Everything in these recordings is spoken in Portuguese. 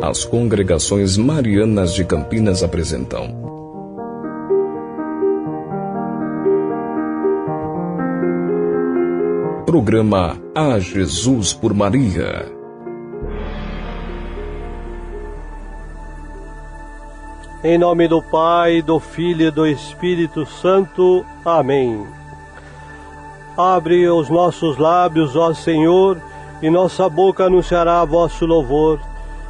As congregações marianas de Campinas apresentam Programa A Jesus por Maria. Em nome do Pai, do Filho e do Espírito Santo. Amém. Abre os nossos lábios, ó Senhor, e nossa boca anunciará vosso louvor.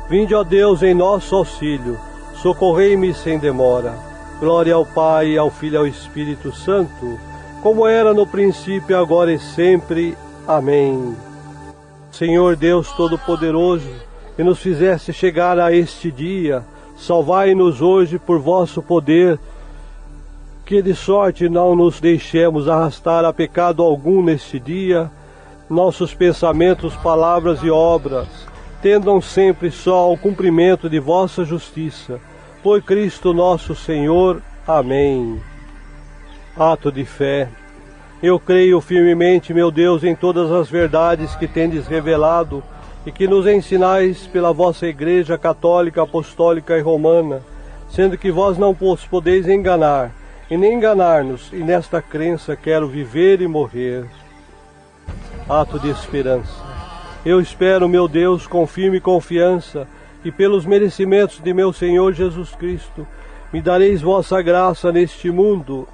Vinde, ó Deus, em nosso auxílio, socorrei-me sem demora. Glória ao Pai, ao Filho e ao Espírito Santo, como era no princípio, agora e sempre. Amém. Senhor Deus Todo-Poderoso, que nos fizeste chegar a este dia, salvai-nos hoje por vosso poder, que de sorte não nos deixemos arrastar a pecado algum neste dia. Nossos pensamentos, palavras e obras tendam sempre só ao cumprimento de vossa justiça. Por Cristo nosso Senhor. Amém. Ato de fé. Eu creio firmemente, meu Deus, em todas as verdades que tendes revelado e que nos ensinais pela vossa Igreja Católica, Apostólica e Romana, sendo que vós não vos podeis enganar e nem enganar-nos, e nesta crença quero viver e morrer. Ato de esperança. Eu espero, meu Deus, com firme confiança, e pelos merecimentos de meu Senhor Jesus Cristo, me dareis vossa graça neste mundo,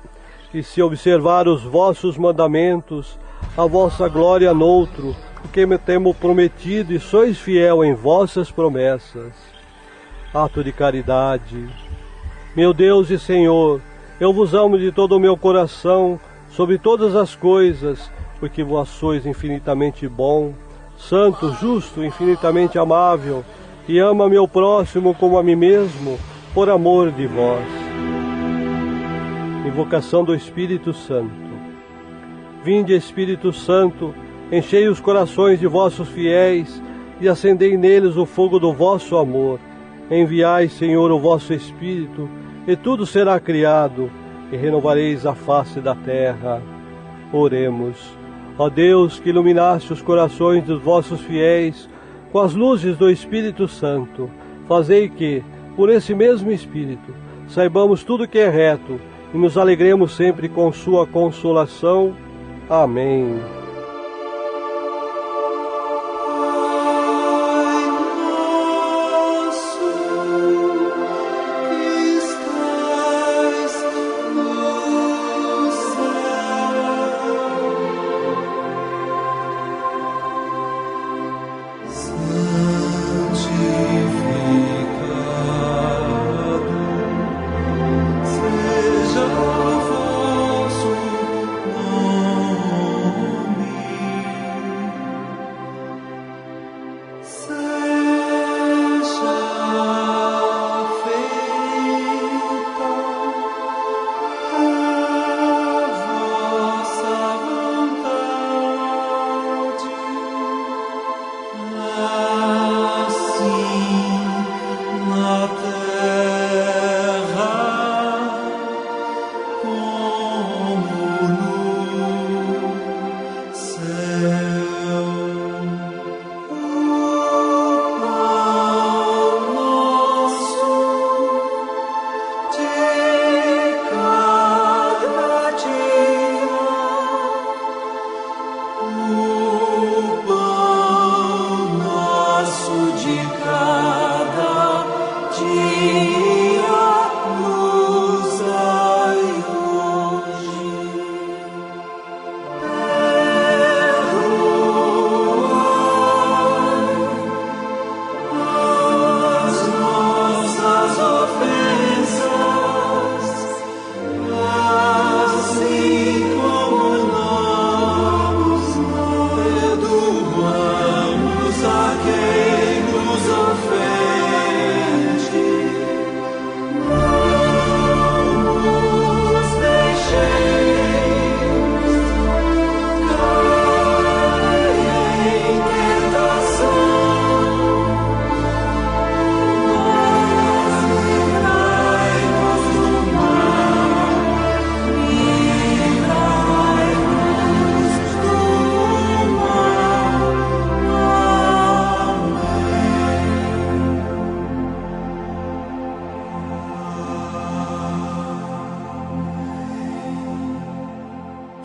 e se observar os vossos mandamentos, a vossa glória noutro, porque me temo prometido e sois fiel em vossas promessas. Ato de caridade. Meu Deus e Senhor, eu vos amo de todo o meu coração, sobre todas as coisas, porque vós sois infinitamente bom, santo, justo, infinitamente amável, e ama meu próximo como a mim mesmo, por amor de vós. Invocação do Espírito Santo. Vinde, Espírito Santo, enchei os corações de vossos fiéis e acendei neles o fogo do vosso amor. Enviai, Senhor, o vosso Espírito, e tudo será criado, e renovareis a face da terra. Oremos. Ó Deus, que iluminaste os corações dos vossos fiéis com as luzes do Espírito Santo, fazei que, por esse mesmo Espírito, saibamos tudo que é reto e nos alegremos sempre com sua consolação. Amém. Seja o vosso nome.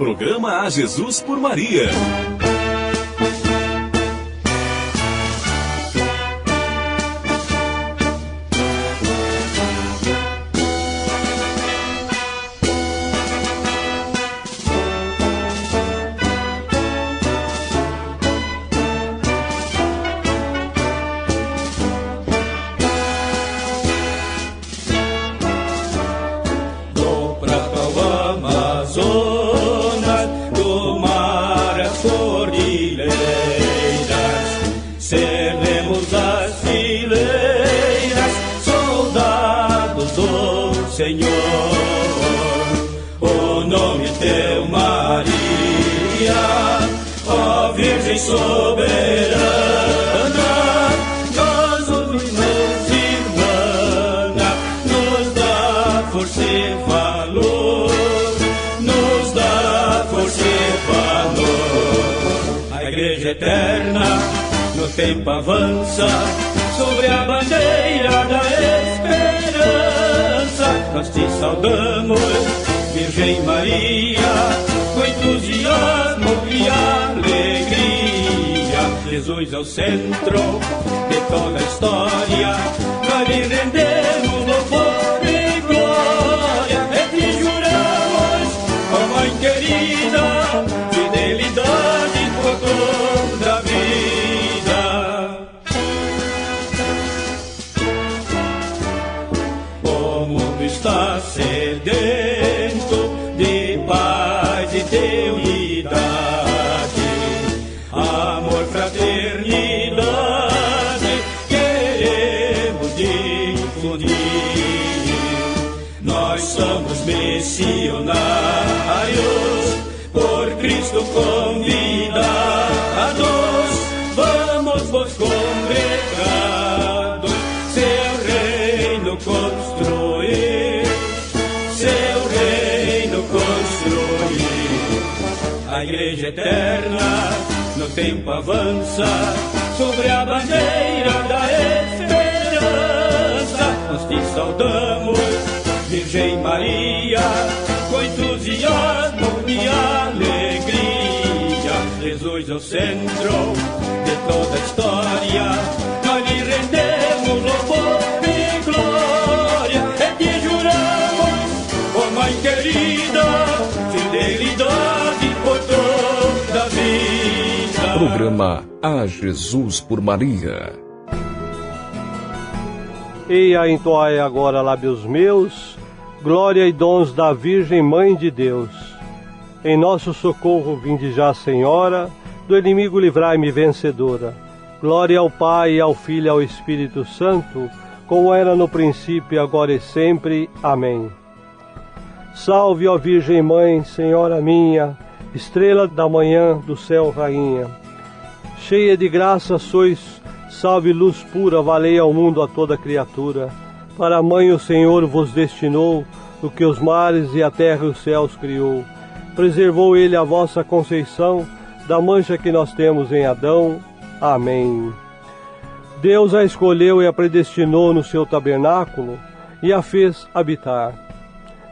Programa A Jesus por Maria. Soberana, nós unimos, irmã, nos dá força e valor, nos dá força e valor. A Igreja Eterna no tempo avança sobre a bandeira da esperança. Nós te saudamos, Virgem Maria, com entusiasmo e alegria. Jesus é o centro de toda a história, nós lhe rendemos louvor e glória. E te juramos, ó Mãe querida, fidelidade por toda a vida. O mundo está sedento de paz e de unidade, amor, fraternidade, queremos difundir. Nós somos missionários, por Cristo convidados, vamos vos congregados, seu reino construir, seu reino construir. A Igreja Eterna no tempo avança sobre a bandeira da esperança. Nós te saudamos, Virgem Maria, com entusiasmo e alegria. Jesus é o centro de toda a história, nós lhe rendemos louvor e glória. E te juramos, ó Mãe querida, fidelidade por toda a vida. Programa A Jesus por Maria. Eia, entoai agora, lábios meus, glória e dons da Virgem Mãe de Deus. Em nosso socorro vinde já, Senhora, do inimigo livrai-me, vencedora. Glória ao Pai, ao Filho e ao Espírito Santo, como era no princípio, agora e sempre. Amém. Salve, ó Virgem Mãe, Senhora minha, estrela da manhã do céu, rainha. Cheia de graça sois, salve luz pura, valei ao mundo a toda criatura. Para a mãe o Senhor vos destinou, o que os mares e a terra e os céus criou. Preservou ele a vossa conceição, da mancha que nós temos em Adão. Amém. Deus a escolheu e a predestinou no seu tabernáculo, e a fez habitar.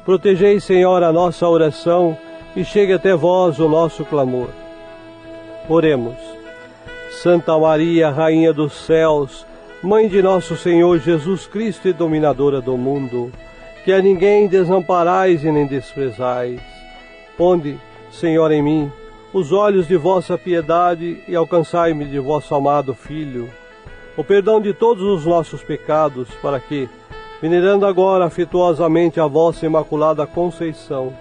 Protegei, Senhor, a nossa oração, e chegue até vós o nosso clamor. Oremos. Santa Maria, Rainha dos céus, Mãe de nosso Senhor Jesus Cristo e dominadora do mundo, que a ninguém desamparais e nem desprezais. Ponde, Senhor, em mim os olhos de vossa piedade e alcançai-me de vosso amado Filho o perdão de todos os nossos pecados, para que, venerando agora afetuosamente a vossa Imaculada Conceição,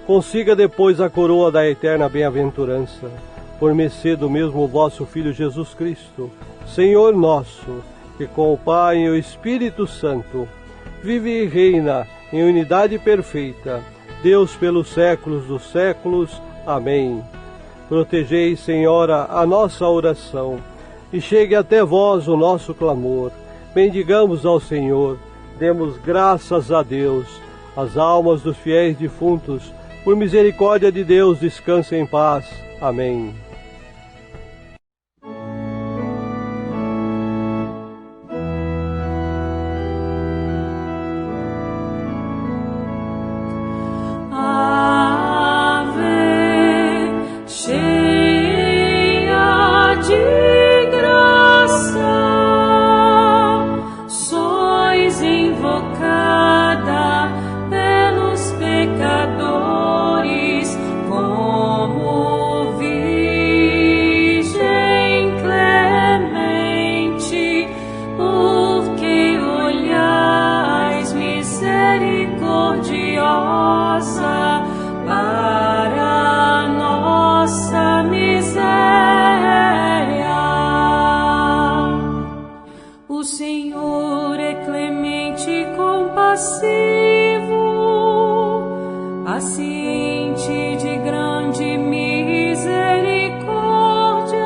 consiga depois a coroa da eterna bem-aventurança, por mercê do mesmo vosso Filho Jesus Cristo, Senhor nosso, que com o Pai e o Espírito Santo vive e reina em unidade perfeita, Deus pelos séculos dos séculos. Amém. Protegei, Senhora, a nossa oração, e chegue até vós o nosso clamor. Bendigamos ao Senhor, demos graças a Deus. As almas dos fiéis defuntos, por misericórdia de Deus, descansem em paz. Amém. Ave paciente de grande misericórdia.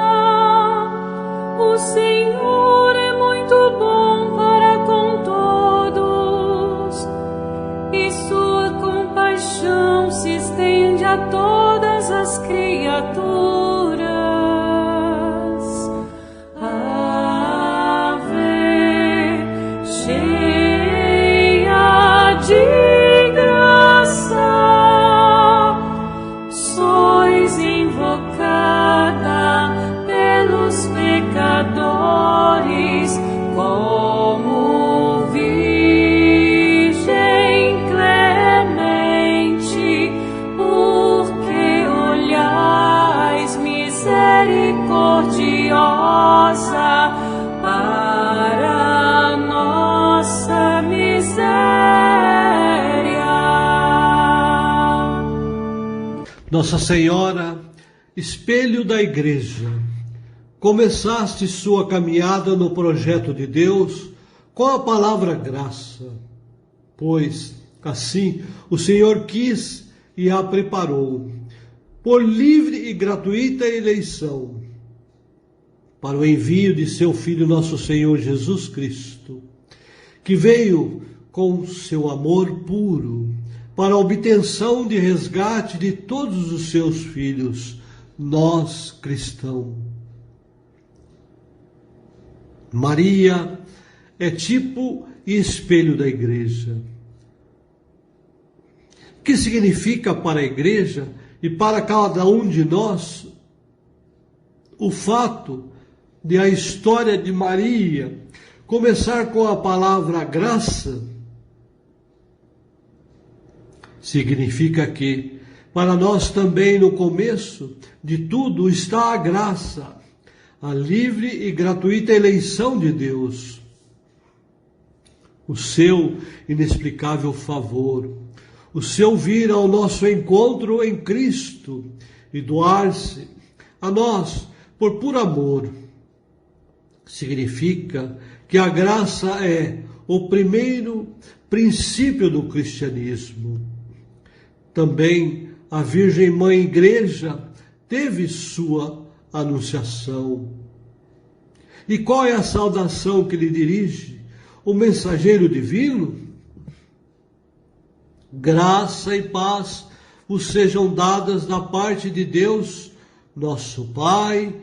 O Senhor é muito bom para com todos, e sua compaixão se estende a todas as criaturas. Ave, cheia de pecadores, como Virgem clemente, porque olhais misericordiosa para nossa miséria. Nossa Senhora, espelho da Igreja, começaste sua caminhada no projeto de Deus com a palavra graça, pois, assim, o Senhor quis e a preparou, por livre e gratuita eleição, para o envio de seu Filho, nosso Senhor Jesus Cristo, que veio com seu amor puro, para a obtenção de resgate de todos os seus filhos, nós cristãos. Maria é tipo e espelho da Igreja. O que significa para a Igreja e para cada um de nós o fato de a história de Maria começar com a palavra graça? Significa que, para nós também, no começo de tudo, está a graça, a livre e gratuita eleição de Deus, o seu inexplicável favor, o seu vir ao nosso encontro em Cristo e doar-se a nós por puro amor. Significa que a graça é o primeiro princípio do cristianismo. Também a Virgem Mãe Igreja teve sua anunciação. E qual é a saudação que lhe dirige o mensageiro divino? Graça e paz vos sejam dadas da parte de Deus, nosso Pai,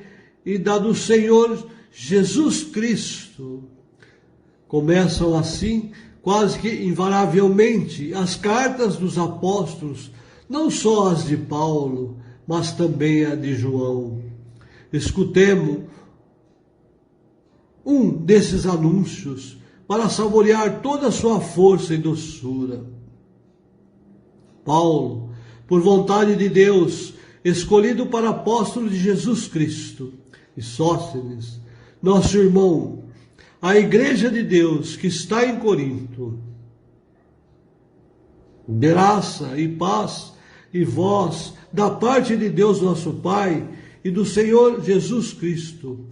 e da do Senhor Jesus Cristo. Começam assim, quase que invariavelmente, as cartas dos apóstolos, não só as de Paulo, mas também a de João. Escutemos um desses anúncios para saborear toda a sua força e doçura. Paulo, por vontade de Deus, escolhido para apóstolo de Jesus Cristo, e Sóstenes, nosso irmão, a Igreja de Deus que está em Corinto. Graça e paz e vós, da parte de Deus nosso Pai e do Senhor Jesus Cristo,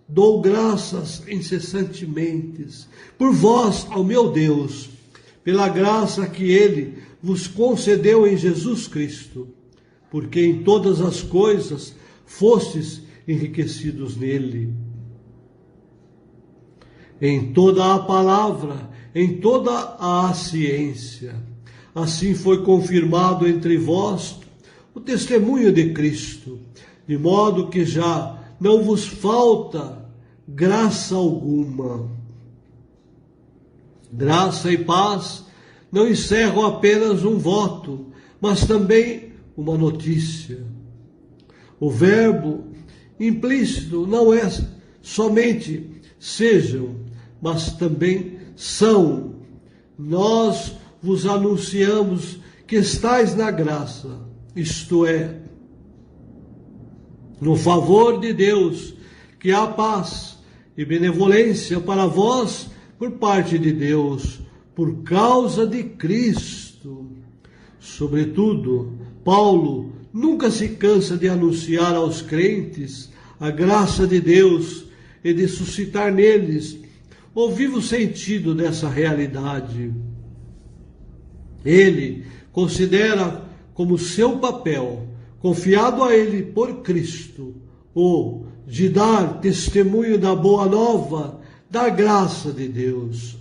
dou graças incessantemente por vós ao meu Deus, pela graça que Ele vos concedeu em Jesus Cristo, porque em todas as coisas fostes enriquecidos nele. Em toda a palavra, em toda a ciência. Assim foi confirmado entre vós o testemunho de Cristo, de modo que já não vos falta graça alguma. Graça e paz não encerram apenas um voto, mas também uma notícia. O verbo implícito não é somente sejam, mas também são. Nós vos anunciamos que estais na graça, isto é, no favor de Deus, que há paz e benevolência para vós por parte de Deus, por causa de Cristo. Sobretudo, Paulo nunca se cansa de anunciar aos crentes a graça de Deus e de suscitar neles o vivo sentido dessa realidade. Ele considera como seu papel, confiado a ele por Cristo, o de dar testemunho da boa nova, da graça de Deus,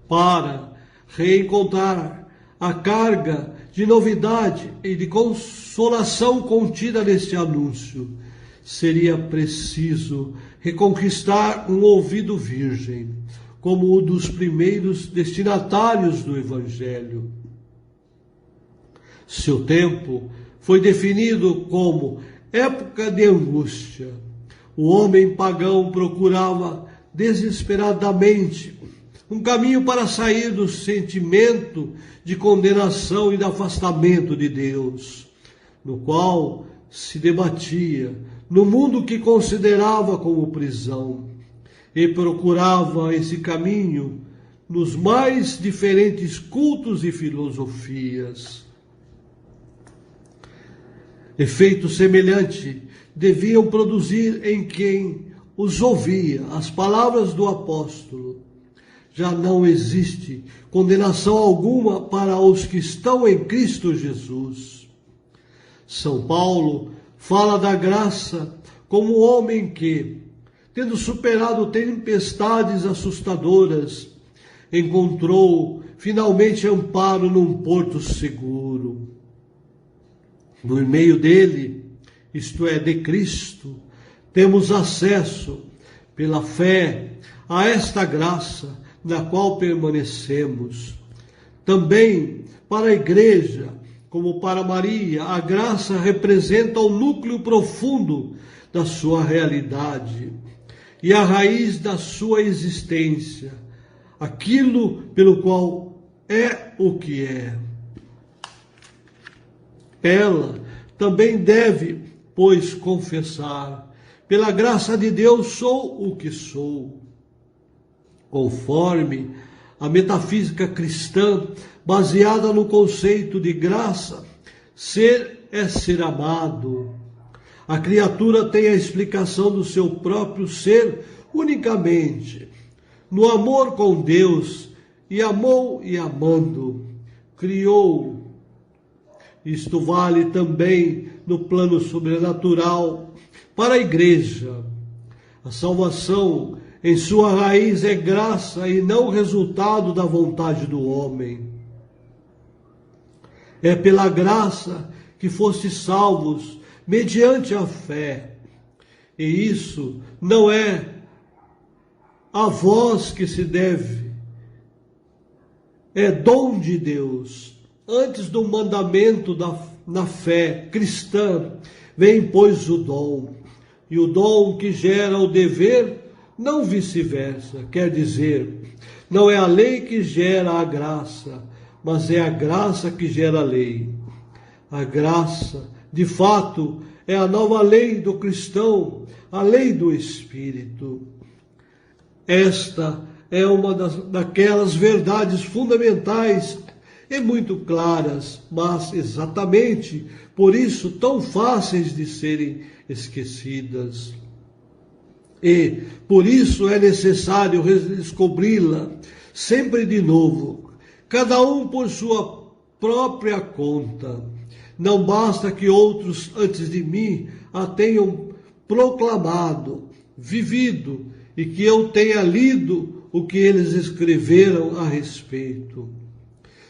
para reencontrar a carga de novidade e de consolação contida neste anúncio. Seria preciso reconquistar um ouvido virgem, como o dos primeiros destinatários do Evangelho. Seu tempo foi definido como época de angústia. O homem pagão procurava desesperadamente um caminho para sair do sentimento de condenação e de afastamento de Deus, no qual se debatia no mundo que considerava como prisão, e procurava esse caminho nos mais diferentes cultos e filosofias. Efeito semelhante deviam produzir em quem os ouvia as palavras do apóstolo: já não existe condenação alguma para os que estão em Cristo Jesus. São Paulo fala da graça como um homem que, tendo superado tempestades assustadoras, encontrou finalmente amparo num porto seguro. No meio dele, isto é, de Cristo, temos acesso, pela fé, a esta graça na qual permanecemos. Também para a Igreja, como para Maria, a graça representa o núcleo profundo da sua realidade e a raiz da sua existência, aquilo pelo qual é o que é. Ela também deve, pois, confessar: pela graça de Deus sou o que sou. Conforme a metafísica cristã, baseada no conceito de graça, ser é ser amado. A criatura tem a explicação do seu próprio ser unicamente no amor com Deus, e amou e amando, criou. Isto vale também no plano sobrenatural para a Igreja. A salvação, em sua raiz, é graça e não resultado da vontade do homem. É pela graça que fostes salvos, mediante a fé. E isso não é a vós que se deve, é dom de Deus. Antes do mandamento na fé cristã, vem, pois, o dom. E o dom que gera o dever, não vice-versa. Quer dizer, não é a lei que gera a graça, mas é a graça que gera a lei. A graça, de fato, é a nova lei do cristão, a lei do Espírito. Esta é uma daquelas verdades fundamentais e muito claras, mas exatamente por isso tão fáceis de serem esquecidas. E por isso é necessário redescobri-la sempre de novo, cada um por sua própria conta. Não basta que outros antes de mim a tenham proclamado, vivido, e que eu tenha lido o que eles escreveram a respeito.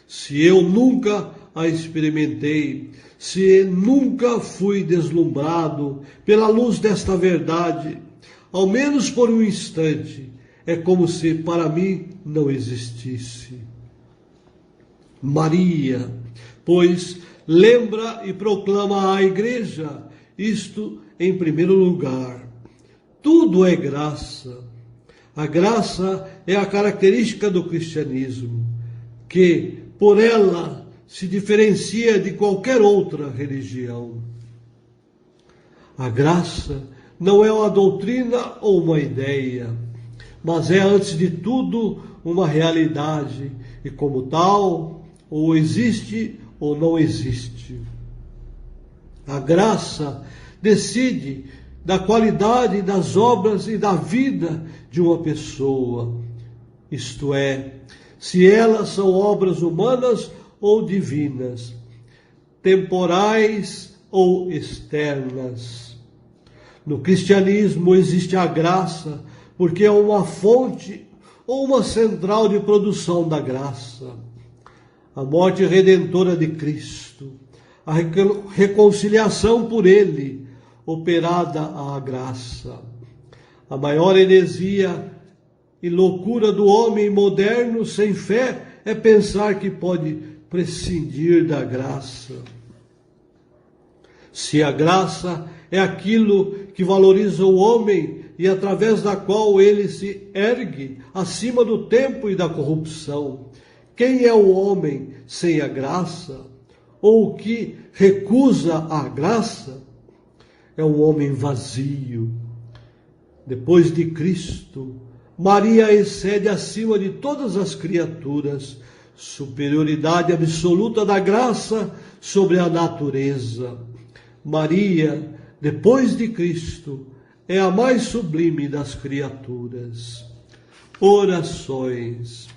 Se eu nunca a experimentei, se nunca fui deslumbrado pela luz desta verdade, ao menos por um instante, é como se para mim não existisse. Maria, pois, lembra e proclama à Igreja isto em primeiro lugar: tudo é graça. A graça é a característica do cristianismo, que por ela se diferencia de qualquer outra religião. A graça não é uma doutrina ou uma ideia, mas é, antes de tudo, uma realidade, e como tal, ou existe ou não existe. A graça decide da qualidade das obras e da vida de uma pessoa, isto é, se elas são obras humanas ou divinas, temporais ou externas. No cristianismo existe a graça, porque é uma fonte ou uma central de produção da graça. A morte redentora de Cristo, a reconciliação por Ele, operada à graça. A maior heresia e loucura do homem moderno sem fé é pensar que pode prescindir da graça. Se a graça é aquilo que valoriza o homem e através da qual ele se ergue acima do tempo e da corrupção, quem é o homem sem a graça? Ou o que recusa a graça? É um homem vazio. Depois de Cristo, Maria excede acima de todas as criaturas, superioridade absoluta da graça sobre a natureza. Maria, depois de Cristo, é a mais sublime das criaturas. Orações.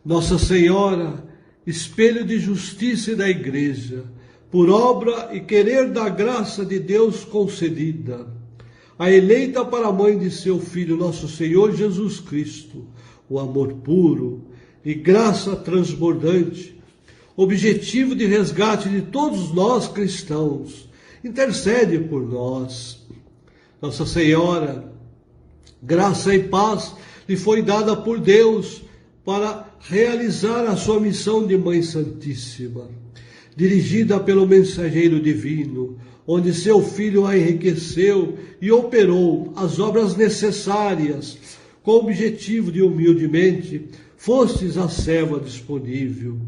Nossa Senhora, espelho de justiça e da Igreja, por obra e querer da graça de Deus concedida, a eleita para a mãe de seu Filho, nosso Senhor Jesus Cristo, o amor puro e graça transbordante, objetivo de resgate de todos nós cristãos, intercede por nós. Nossa Senhora, graça e paz lhe foi dada por Deus para realizar a sua missão de Mãe Santíssima, dirigida pelo mensageiro divino, onde seu Filho a enriqueceu e operou as obras necessárias, com o objetivo de humildemente fostes a serva disponível,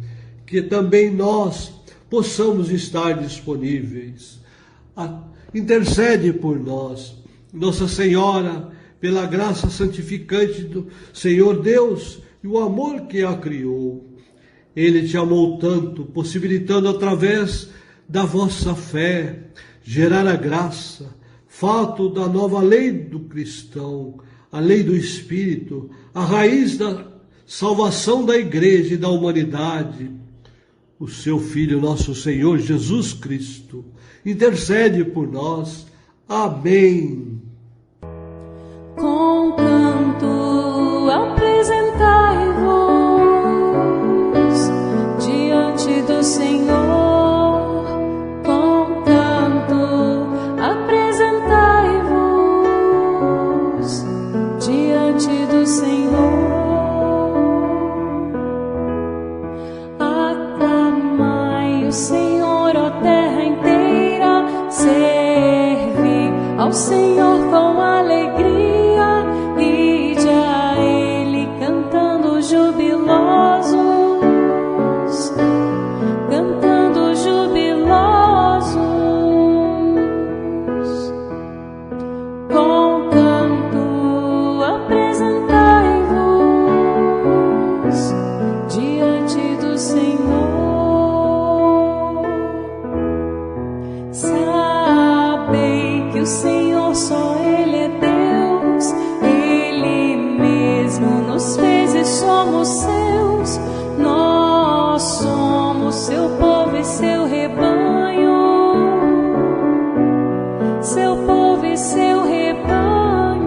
que também nós possamos estar disponíveis. Intercede por nós, Nossa Senhora, pela graça santificante do Senhor Deus e o amor que a criou. Ele te amou tanto, possibilitando através da vossa fé gerar a graça, fato da nova lei do cristão, a lei do Espírito, a raiz da salvação da Igreja e da humanidade. O seu Filho, nosso Senhor Jesus Cristo, intercede por nós. Amém. Com canto apresentai-vos diante do Senhor, com canto apresentai-vos diante do Senhor. Aclamai o Senhor, ó terra inteira, serve ao Senhor com alegria. Somos seus, nós somos seu povo e seu rebanho, seu povo e seu rebanho.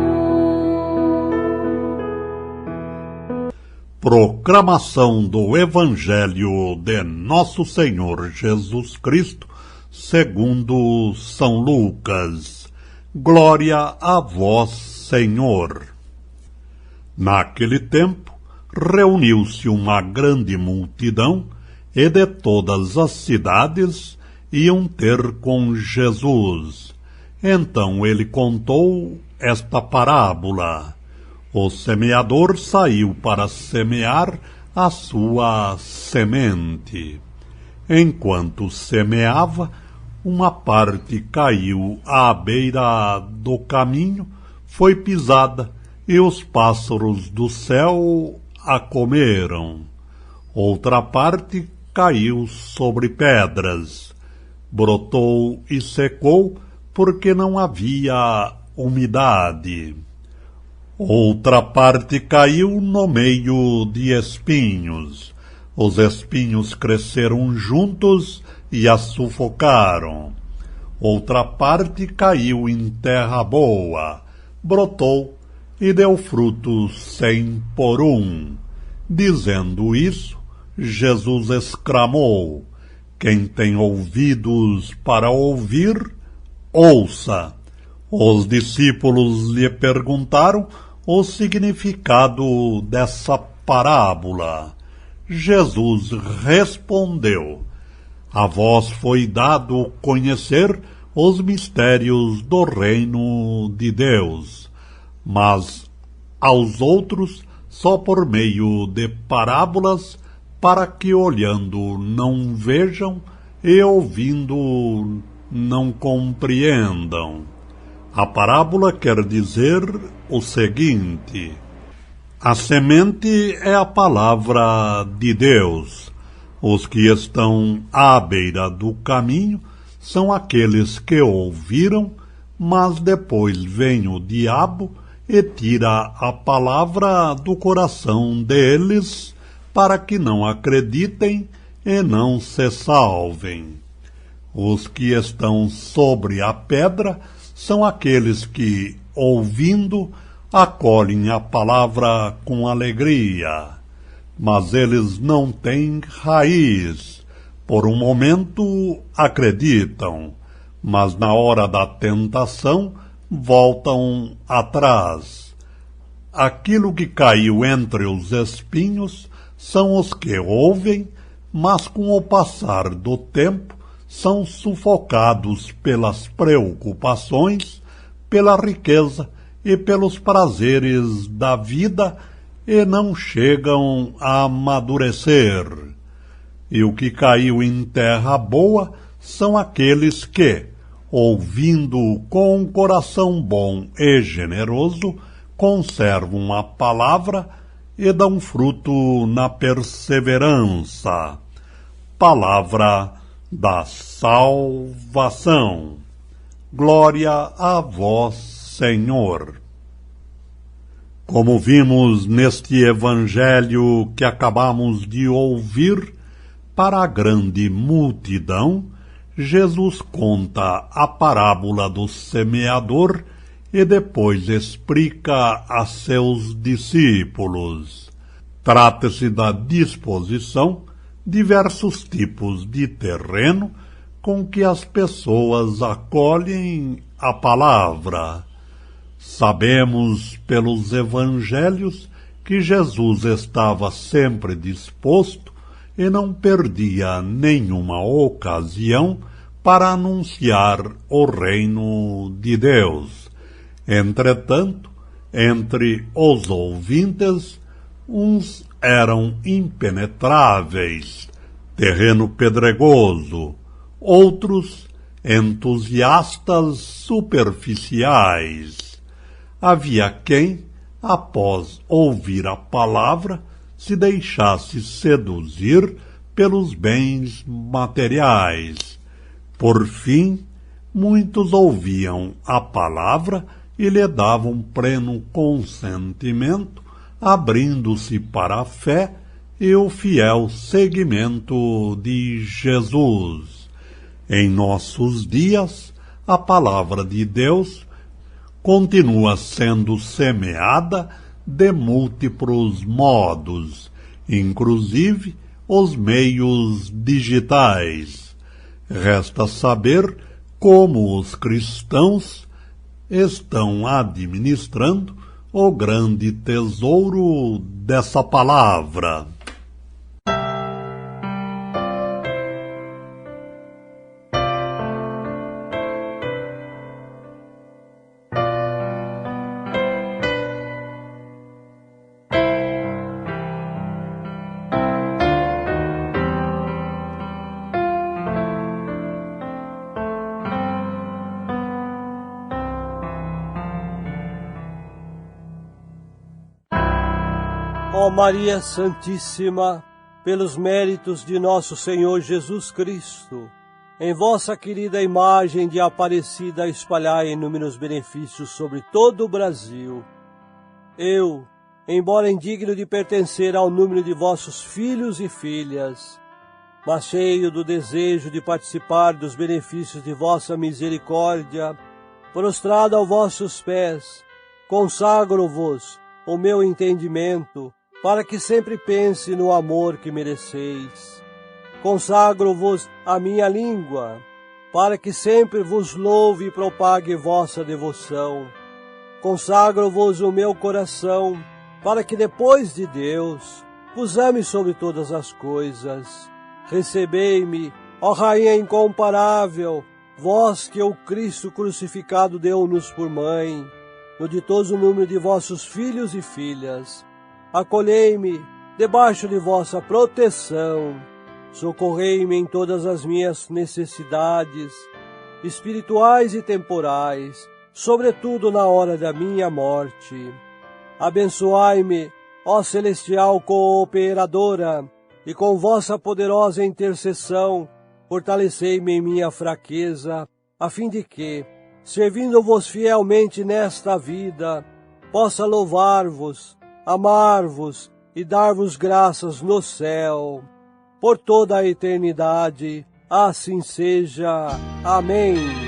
Proclamação do Evangelho de Nosso Senhor Jesus Cristo, segundo São Lucas. Glória a vós, Senhor. Naquele tempo, reuniu-se uma grande multidão e de todas as cidades iam ter com Jesus. Então ele contou esta parábola. O semeador saiu para semear a sua semente. Enquanto semeava, uma parte caiu à beira do caminho, foi pisada, e os pássaros do céu a comeram. Outra parte caiu sobre pedras, brotou e secou, porque não havia umidade. Outra parte caiu no meio de espinhos. Os espinhos cresceram juntos e a sufocaram. Outra parte caiu em terra boa, brotou e deu frutos 100 por 1. Dizendo isso, Jesus exclamou: quem tem ouvidos para ouvir, ouça. Os discípulos lhe perguntaram o significado dessa parábola. Jesus respondeu: a vós foi dado conhecer os mistérios do reino de Deus, mas aos outros só por meio de parábolas, para que olhando não vejam e ouvindo não compreendam. A parábola quer dizer o seguinte: a semente é a palavra de Deus. Os que estão à beira do caminho são aqueles que ouviram, mas depois vem o diabo e tira a palavra do coração deles, para que não acreditem e não se salvem. Os que estão sobre a pedra são aqueles que, ouvindo, acolhem a palavra com alegria, mas eles não têm raiz. Por um momento acreditam, mas na hora da tentação voltam atrás. Aquilo que caiu entre os espinhos são os que ouvem, mas com o passar do tempo são sufocados pelas preocupações, pela riqueza e pelos prazeres da vida e não chegam a amadurecer. E o que caiu em terra boa são aqueles que, ouvindo com um coração bom e generoso, conservam a palavra e dão fruto na perseverança. Palavra da salvação. Glória a vós, Senhor. Como vimos neste evangelho que acabamos de ouvir, para a grande multidão, Jesus conta a parábola do semeador e depois explica a seus discípulos. Trata-se da disposição diversos tipos de terreno com que as pessoas acolhem a palavra. Sabemos pelos evangelhos que Jesus estava sempre disposto e não perdia nenhuma ocasião para anunciar o reino de Deus. Entretanto, entre os ouvintes, uns eram impenetráveis, terreno pedregoso, outros entusiastas superficiais. Havia quem, após ouvir a palavra, se deixasse seduzir pelos bens materiais. Por fim, muitos ouviam a palavra e lhe davam pleno consentimento, abrindo-se para a fé e o fiel seguimento de Jesus. Em nossos dias, a palavra de Deus continua sendo semeada de múltiplos modos, inclusive os meios digitais. Resta saber como os cristãos estão administrando o grande tesouro dessa palavra. Ó Maria Santíssima, pelos méritos de nosso Senhor Jesus Cristo, em vossa querida imagem de Aparecida espalhai inúmeros benefícios sobre todo o Brasil, Eu, embora indigno de pertencer ao número de vossos filhos e filhas, mas cheio do desejo de participar dos benefícios de vossa misericórdia, prostrado aos vossos pés, consagro-vos o meu entendimento, para que sempre pense no amor que mereceis. Consagro-vos a minha língua, para que sempre vos louve e propague vossa devoção. Consagro-vos o meu coração, para que depois de Deus vos ame sobre todas as coisas. Recebei-me, ó Rainha incomparável, vós que o Cristo crucificado deu-nos por mãe, no ditoso número de vossos filhos e filhas. Acolhei-me debaixo de vossa proteção, socorrei-me em todas as minhas necessidades, espirituais e temporais, sobretudo na hora da minha morte. Abençoai-me, ó celestial cooperadora, e com vossa poderosa intercessão, fortalecei-me em minha fraqueza, a fim de que, servindo-vos fielmente nesta vida, possa louvar-vos, amar-vos e dar-vos graças no céu. Por toda a eternidade, assim seja. Amém.